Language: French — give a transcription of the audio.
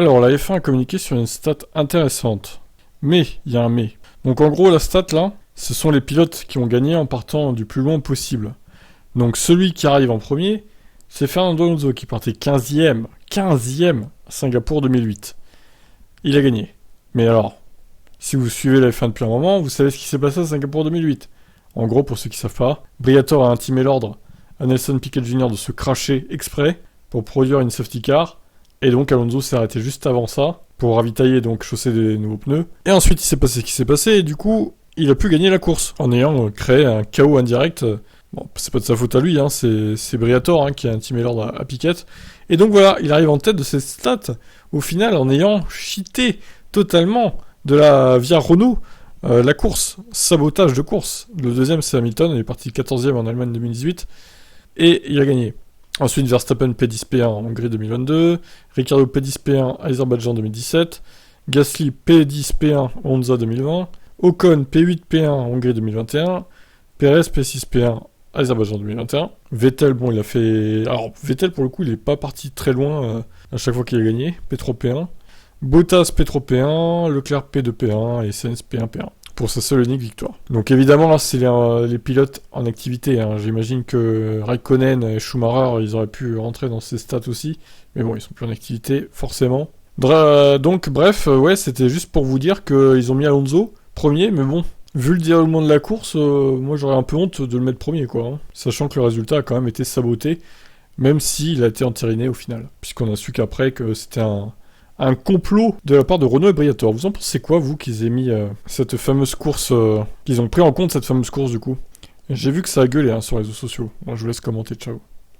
Alors, la F1 a communiqué sur une stat intéressante. Mais, il y a un mais. Donc en gros, la stat là, ce sont les pilotes qui ont gagné en partant du plus loin possible. Donc celui qui arrive en premier, c'est Fernando Alonso qui partait 15e à Singapour 2008. Il a gagné. Mais alors, si vous suivez la F1 depuis un moment, vous savez ce qui s'est passé à Singapour 2008. En gros, pour ceux qui ne savent pas, Briatore a intimé l'ordre à Nelson Piquet Jr. de se crasher exprès pour produire une safety car. Et donc Alonso s'est arrêté juste avant ça pour ravitailler, donc chausser des nouveaux pneus. Et ensuite il s'est passé ce qui s'est passé et du coup il a pu gagner la course en ayant créé un chaos indirect. Bon, c'est pas de sa faute à lui, hein, c'est Briatore qui a intimé l'ordre à Piquet. Et donc voilà, il arrive en tête de ses stats au final en ayant cheaté totalement de la via Renault la course, sabotage de course. Le deuxième c'est Hamilton, il est parti 14e en Allemagne 2018 et il a gagné. Ensuite, Verstappen P10 P1 en Hongrie 2022, Ricciardo P10 P1 Azerbaïdjan 2017, Gasly P10 P1 Monza 2020, Ocon P8 P1 Hongrie 2021, Perez P6 P1 Azerbaïdjan 2021. Vettel, bon, il a fait... Alors, Vettel, pour le coup, il est pas parti très loin à chaque fois qu'il a gagné, P3 P1. Bottas P3 P1, Leclerc P2 P1 et Sainz P1 P1. Pour sa seule et unique victoire. Donc évidemment là c'est les pilotes en activité, hein. J'imagine que Raikkonen et Schumacher ils auraient pu rentrer dans ces stats aussi, mais bon ils sont plus en activité forcément. Donc bref, ouais c'était juste pour vous dire qu'ils ont mis Alonso premier, mais bon, vu le déroulement de la course, moi j'aurais un peu honte de le mettre premier quoi, hein. Sachant que le résultat a quand même été saboté, même s'il a été entériné au final, puisqu'on a su qu'après que c'était un complot de la part de Renault et Briatore. Vous en pensez quoi, vous, qu'ils aient mis cette fameuse course, qu'ils ont pris en compte cette fameuse course, du coup? J'ai vu que ça a gueulé sur les réseaux sociaux. Bon, je vous laisse commenter, ciao.